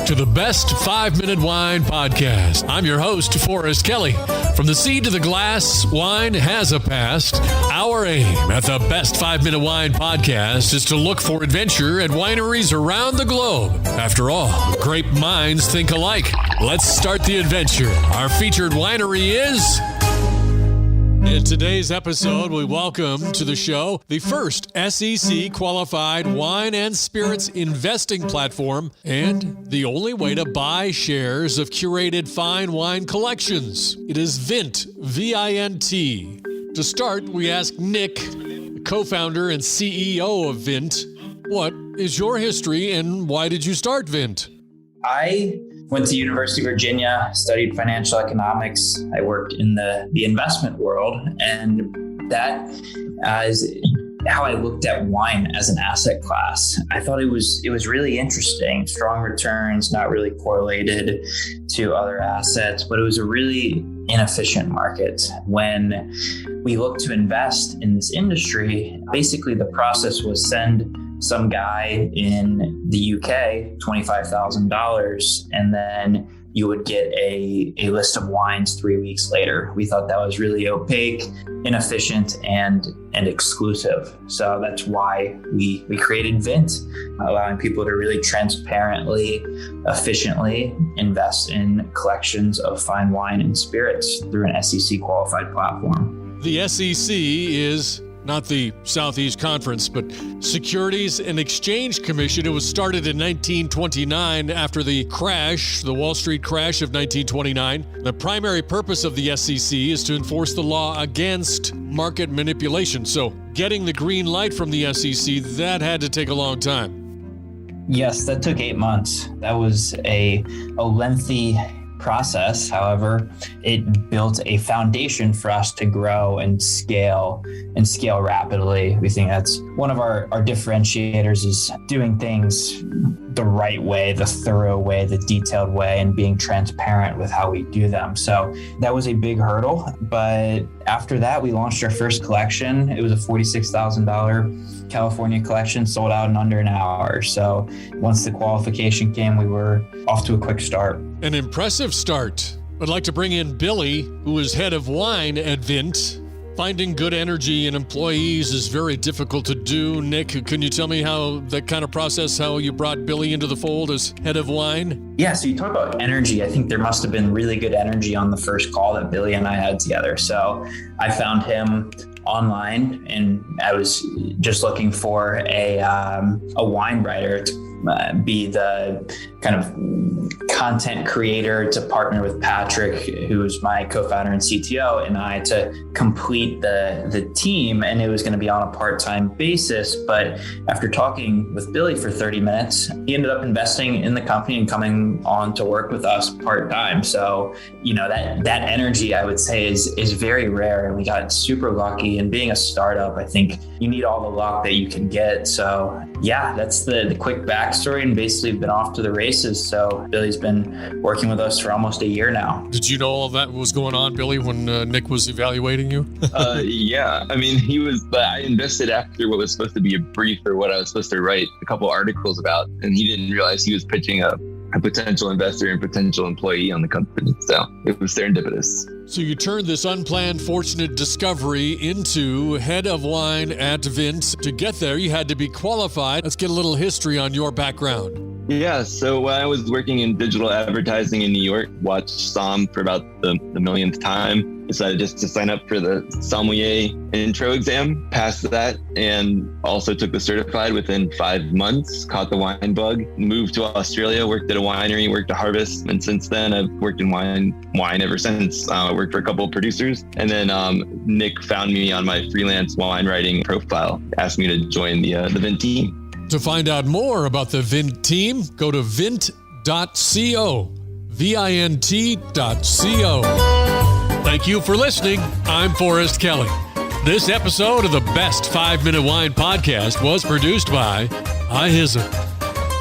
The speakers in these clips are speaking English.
to the Best 5-Minute Wine Podcast. I'm your host, Forrest Kelly. From the seed to the glass, wine has a past. Our aim at the Best 5-Minute Wine Podcast is to look for adventure at wineries around the globe. After all, great minds think alike. Let's start the adventure. Our featured winery is... In today's episode, we welcome to the show the first SEC-qualified wine and spirits investing platform and the only way to buy shares of curated fine wine collections. It is Vint, V-I-N-T. To start, we ask Nick, co-founder and CEO of Vint, what is your history and why did you start Vint? I went to University of Virginia, studied financial economics. I worked in the investment world, and that is how I looked at wine as an asset class. I thought it was really interesting. Strong returns, not really correlated to other assets, but it was a really inefficient market. When we looked to invest in this industry, basically the process was send some guy in the UK $25,000, and then you would get a list of wines 3 weeks later. We thought that was really opaque, inefficient, and exclusive. So that's why we created Vint, allowing people to really transparently, efficiently invest in collections of fine wine and spirits through an SEC qualified platform. The SEC is not the Southeast Conference, but Securities and Exchange Commission. It was started in 1929 after the Wall Street crash of 1929. The primary purpose of the SEC is to enforce the law against market manipulation. So getting the green light from the SEC, that had to take a long time. Yes, that took 8 months. That was a lengthy process. However, it built a foundation for us to grow and scale rapidly. We think that's one of our differentiators, is doing things the right way, the thorough way, the detailed way, and being transparent with how we do them. So that was a big hurdle. But after that, we launched our first collection. It was a $46,000 California collection, sold out in under an hour. So once the qualification came, we were off to a quick start. An impressive start. I'd like to bring in Billy, who is head of wine at Vint. Finding good energy in employees is very difficult to do. Nick, can you tell me how that kind of process, how you brought Billy into the fold as head of wine? Yeah, so you talk about energy. I think there must have been really good energy on the first call that Billy and I had together. So I found him online, and I was just looking for a wine writer to be the kind of content creator, to partner with Patrick, who is my co-founder and CTO, and I, to complete the team. And it was going to be on a part-time basis. But after talking with Billy for 30 minutes, he ended up investing in the company and coming on to work with us part-time. So, that energy, I would say, is very rare. And we got super lucky. And being a startup, I think you need all the luck that you can get. So yeah, that's the quick backstory, and basically been off to the races. So Billy's been working with us for almost a year now. Did you know all of that was going on, Billy, when Nick was evaluating you? Yeah. I mean, I invested after what was supposed to be a brief, or what I was supposed to write a couple articles about, and he didn't realize he was pitching a potential investor and potential employee on the company. So it was serendipitous. So you turned this unplanned, fortunate discovery into head of wine at Vint. To get there, you had to be qualified. Let's get a little history on your background. Yeah, so when I was working in digital advertising in New York, watched Somm for about the millionth time, decided just to sign up for the sommelier intro exam, passed that, and also took the certified within 5 months, caught the wine bug, moved to Australia, worked at a winery, worked at Harvest, and since then I've worked in wine ever since. I worked for a couple of producers, and then Nick found me on my freelance wine writing profile, asked me to join the Vint team. To find out more about the Vint team, go to vint.co, vint.co. Thank you for listening. I'm Forrest Kelly. This episode of the Best 5-Minute Wine Podcast was produced by iHizzle.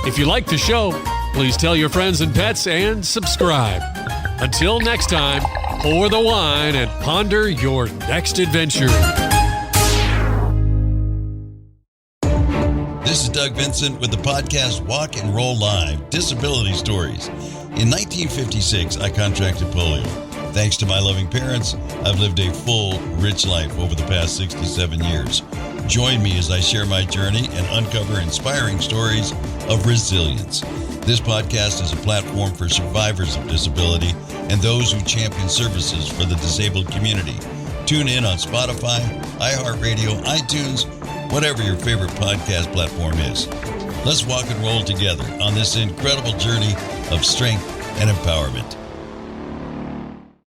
If you like the show, please tell your friends and pets and subscribe. Until next time, pour the wine and ponder your next adventure. This is Doug Vincent with the podcast Walk and Roll Live, Disability Stories. In 1956, I contracted polio. Thanks to my loving parents, I've lived a full, rich life over the past 67 years. Join me as I share my journey and uncover inspiring stories of resilience. This podcast is a platform for survivors of disability and those who champion services for the disabled community. Tune in on Spotify, iHeartRadio, iTunes, whatever your favorite podcast platform is. Let's walk and roll together on this incredible journey of strength and empowerment.